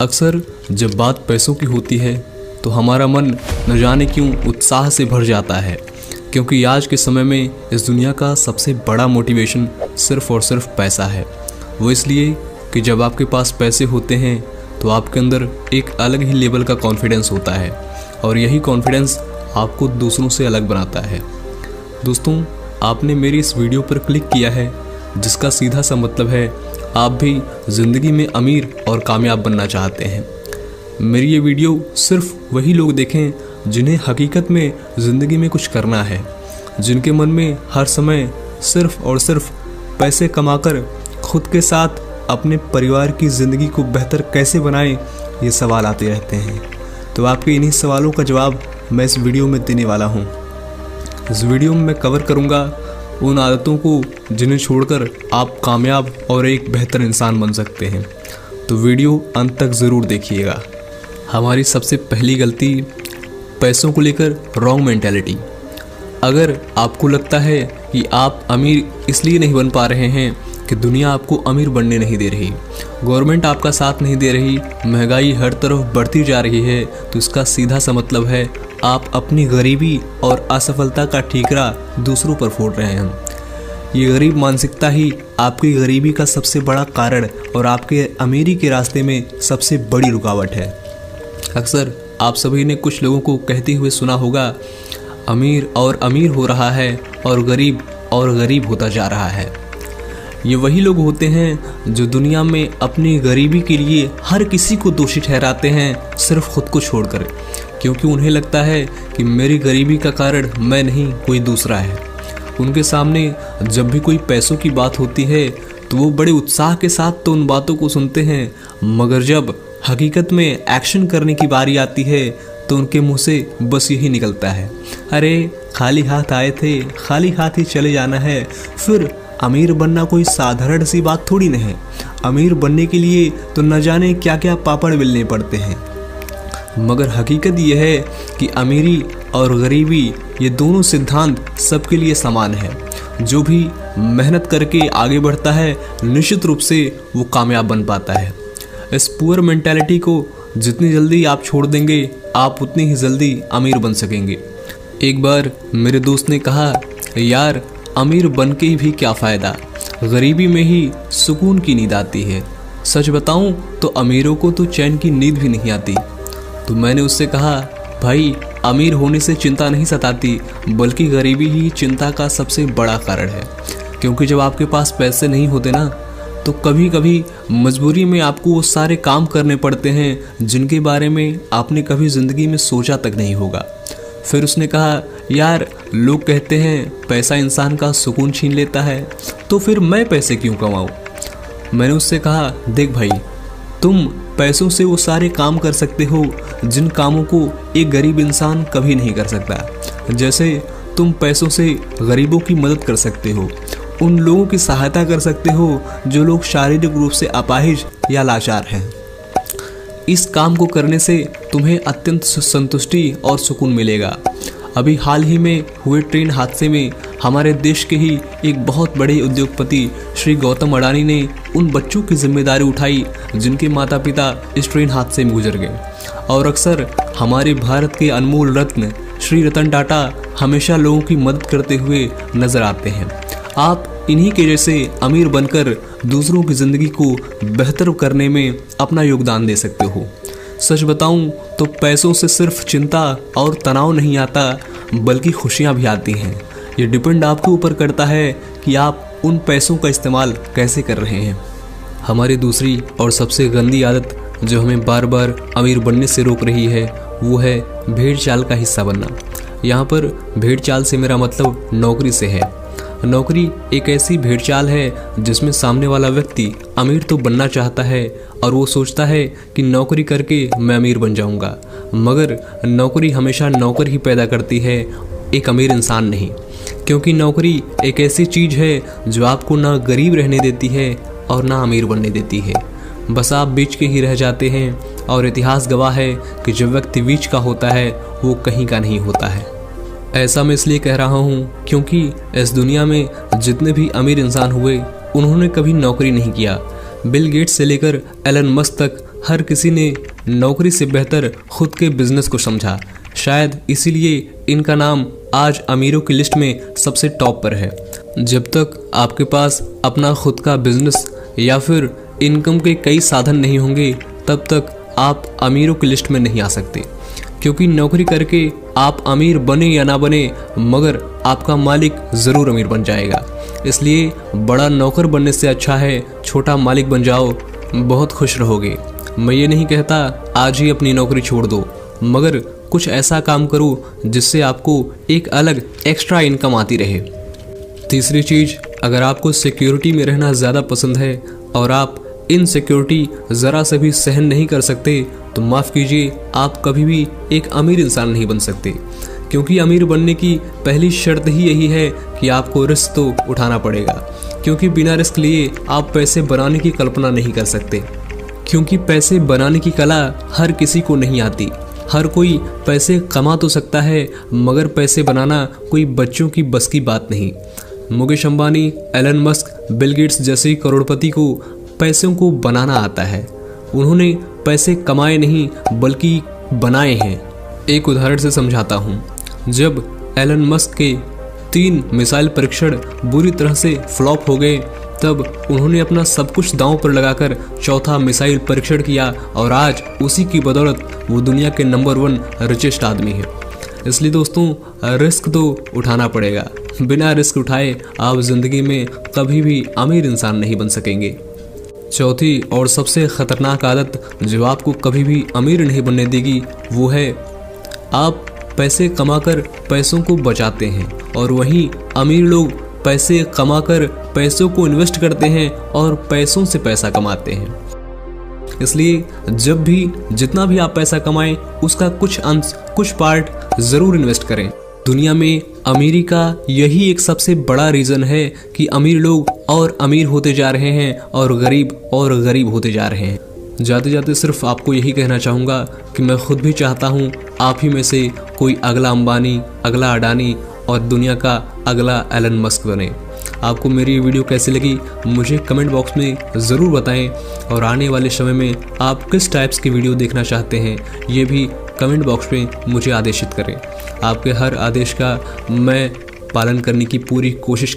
अक्सर जब बात पैसों की होती है तो हमारा मन न जाने क्यों उत्साह से भर जाता है, क्योंकि आज के समय में इस दुनिया का सबसे बड़ा मोटिवेशन सिर्फ़ और सिर्फ पैसा है। वो इसलिए कि जब आपके पास पैसे होते हैं तो आपके अंदर एक अलग ही लेवल का कॉन्फिडेंस होता है और यही कॉन्फिडेंस आपको दूसरों से अलग बनाता है। दोस्तों, आपने मेरी इस वीडियो पर क्लिक किया है जिसका सीधा सा मतलब है आप भी ज़िंदगी में अमीर और कामयाब बनना चाहते हैं। मेरी ये वीडियो सिर्फ वही लोग देखें जिन्हें हकीकत में ज़िंदगी में कुछ करना है, जिनके मन में हर समय सिर्फ और सिर्फ पैसे कमाकर खुद के साथ अपने परिवार की ज़िंदगी को बेहतर कैसे बनाएं ये सवाल आते रहते हैं। तो आपके इन्हीं सवालों का जवाब मैं इस वीडियो में देने वाला हूँ। इस वीडियो में मैं कवर करूँगा उन आदतों को जिन्हें छोड़कर आप कामयाब और एक बेहतर इंसान बन सकते हैं। तो वीडियो अंत तक ज़रूर देखिएगा। हमारी सबसे पहली गलती, पैसों को लेकर रॉन्ग मेंटालिटी। अगर आपको लगता है कि आप अमीर इसलिए नहीं बन पा रहे हैं कि दुनिया आपको अमीर बनने नहीं दे रही, गवर्नमेंट आपका साथ नहीं दे रही, महंगाई हर तरफ बढ़ती जा रही है, तो इसका सीधा सा मतलब है आप अपनी गरीबी और असफलता का ठीकरा दूसरों पर फोड़ रहे हैं। ये गरीब मानसिकता ही आपकी गरीबी का सबसे बड़ा कारण और आपके अमीरी के रास्ते में सबसे बड़ी रुकावट है। अक्सर आप सभी ने कुछ लोगों को कहते हुए सुना होगा, अमीर और अमीर हो रहा है और गरीब होता जा रहा है। ये वही लोग होते हैं जो दुनिया में अपनी गरीबी के लिए हर किसी को दोषी ठहराते हैं, सिर्फ खुद को छोड़कर, क्योंकि उन्हें लगता है कि मेरी गरीबी का कारण मैं नहीं कोई दूसरा है। उनके सामने जब भी कोई पैसों की बात होती है तो वो बड़े उत्साह के साथ तो उन बातों को सुनते हैं, मगर जब हकीकत में एक्शन करने की बारी आती है तो उनके मुंह से बस यही निकलता है, अरे खाली हाथ आए थे, खाली हाथ ही चले जाना है। फिर अमीर बनना कोई साधारण सी बात थोड़ी नहीं है। अमीर बनने के लिए तो न जाने क्या क्या पापड़ बेलने पड़ते हैं। मगर हकीकत यह है कि अमीरी और गरीबी ये दोनों सिद्धांत सबके लिए समान है। जो भी मेहनत करके आगे बढ़ता है निश्चित रूप से वो कामयाब बन पाता है। इस पुअर मेंटालिटी को जितनी जल्दी आप छोड़ देंगे आप उतनी ही जल्दी अमीर बन सकेंगे। एक बार मेरे दोस्त ने कहा, यार अमीर बन के भी क्या फ़ायदा, गरीबी में ही सुकून की नींद आती है। सच बताऊं तो अमीरों को तो चैन की नींद भी नहीं आती। तो मैंने उससे कहा, भाई अमीर होने से चिंता नहीं सताती, बल्कि गरीबी ही चिंता का सबसे बड़ा कारण है। क्योंकि जब आपके पास पैसे नहीं होते ना तो कभी कभी मजबूरी में आपको वो सारे काम करने पड़ते हैं जिनके बारे में आपने कभी ज़िंदगी में सोचा तक नहीं होगा। फिर उसने कहा, यार लोग कहते हैं पैसा इंसान का सुकून छीन लेता है, तो फिर मैं पैसे क्यों कमाऊं? मैंने उससे कहा, देख भाई, तुम पैसों से वो सारे काम कर सकते हो जिन कामों को एक गरीब इंसान कभी नहीं कर सकता। जैसे तुम पैसों से गरीबों की मदद कर सकते हो, उन लोगों की सहायता कर सकते हो जो लोग शारीरिक रूप से अपाहिज या लाचार हैं। इस काम को करने से तुम्हें अत्यंत संतुष्टि और सुकून मिलेगा। अभी हाल ही में हुए ट्रेन हादसे में हमारे देश के ही एक बहुत बड़े उद्योगपति श्री गौतम अडानी ने उन बच्चों की जिम्मेदारी उठाई जिनके माता पिता इस ट्रेन हादसे में गुजर गए। और अक्सर हमारे भारत के अनमोल रत्न श्री रतन टाटा हमेशा लोगों की मदद करते हुए नजर आते हैं। आप इन्हीं के जैसे अमीर बनकर दूसरों की ज़िंदगी को बेहतर करने में अपना योगदान दे सकते हो। सच बताऊं तो पैसों से सिर्फ चिंता और तनाव नहीं आता, बल्कि खुशियां भी आती हैं। ये डिपेंड आपके ऊपर करता है कि आप उन पैसों का इस्तेमाल कैसे कर रहे हैं। हमारी दूसरी और सबसे गंदी आदत जो हमें बार बार अमीर बनने से रोक रही है वो है भेड़ चाल का हिस्सा बनना। यहाँ पर भेड़ चाल से मेरा मतलब नौकरी से है। नौकरी एक ऐसी भेड़चाल है जिसमें सामने वाला व्यक्ति अमीर तो बनना चाहता है और वो सोचता है कि नौकरी करके मैं अमीर बन जाऊंगा, मगर नौकरी हमेशा नौकर ही पैदा करती है, एक अमीर इंसान नहीं। क्योंकि नौकरी एक ऐसी चीज़ है जो आपको ना गरीब रहने देती है और ना अमीर बनने देती है, बस आप बीच के ही रह जाते हैं। और इतिहास गवाह है कि जो व्यक्ति बीच का होता है वो कहीं का नहीं होता है। ऐसा मैं इसलिए कह रहा हूँ क्योंकि इस दुनिया में जितने भी अमीर इंसान हुए उन्होंने कभी नौकरी नहीं किया। बिल गेट्स से लेकर एलन मस्क तक हर किसी ने नौकरी से बेहतर खुद के बिजनेस को समझा। शायद इसीलिए इनका नाम आज अमीरों की लिस्ट में सबसे टॉप पर है। जब तक आपके पास अपना खुद का बिजनेस या फिर इनकम के कई साधन नहीं होंगे, तब तक आप अमीरों की लिस्ट में नहीं आ सकते। क्योंकि नौकरी करके आप अमीर बने या ना बने, मगर आपका मालिक ज़रूर अमीर बन जाएगा। इसलिए बड़ा नौकर बनने से अच्छा है छोटा मालिक बन जाओ, बहुत खुश रहोगे। मैं ये नहीं कहता आज ही अपनी नौकरी छोड़ दो, मगर कुछ ऐसा काम करो जिससे आपको एक अलग एक्स्ट्रा इनकम आती रहे। तीसरी चीज़, अगर आपको सिक्योरिटी में रहना ज़्यादा पसंद है और आप इनसिक्योरिटी ज़रा से भी सहन नहीं कर सकते, तो माफ़ कीजिए, आप कभी भी एक अमीर इंसान नहीं बन सकते। क्योंकि अमीर बनने की पहली शर्त ही यही है कि आपको रिस्क तो उठाना पड़ेगा। क्योंकि बिना रिस्क लिए आप पैसे बनाने की कल्पना नहीं कर सकते। क्योंकि पैसे बनाने की कला हर किसी को नहीं आती। हर कोई पैसे कमा तो सकता है, मगर पैसे बनाना कोई बच्चों की बस की बात नहीं। Mukesh Ambani, Elon Musk, Bill Gates जैसे करोड़पति को पैसों को बनाना आता है। उन्होंने पैसे कमाए नहीं बल्कि बनाए हैं। एक उदाहरण से समझाता हूँ। जब एलन मस्क के 3 मिसाइल परीक्षण बुरी तरह से फ्लॉप हो गए, तब उन्होंने अपना सब कुछ दांव पर लगाकर चौथा मिसाइल परीक्षण किया और आज उसी की बदौलत वो दुनिया के नंबर 1 रिचेस्ट आदमी है। इसलिए दोस्तों, रिस्क तो उठाना पड़ेगा। बिना रिस्क उठाए आप ज़िंदगी में कभी भी अमीर इंसान नहीं बन सकेंगे। चौथी और सबसे ख़तरनाक आदत जो आपको कभी भी अमीर नहीं बनने देगी, वो है आप पैसे कमाकर पैसों को बचाते हैं, और वहीं अमीर लोग पैसे कमाकर पैसों को इन्वेस्ट करते हैं और पैसों से पैसा कमाते हैं। इसलिए जब भी जितना भी आप पैसा कमाएं, उसका कुछ अंश, कुछ पार्ट ज़रूर इन्वेस्ट करें। दुनिया में अमीरी का यही एक सबसे बड़ा रीज़न है कि अमीर लोग और अमीर होते जा रहे हैं और गरीब होते जा रहे हैं। जाते जाते सिर्फ आपको यही कहना चाहूँगा कि मैं खुद भी चाहता हूँ आप ही में से कोई अगला अंबानी, अगला अडानी और दुनिया का अगला एलन मस्क बने। आपको मेरी ये वीडियो कैसी लगी मुझे कमेंट बॉक्स में ज़रूर बताएं, और आने वाले समय में आप किस टाइप्स की वीडियो देखना चाहते हैं ये भी कमेंट बॉक्स में मुझे आदेशित करें। आपके हर आदेश का मैं पालन करने की पूरी कोशिश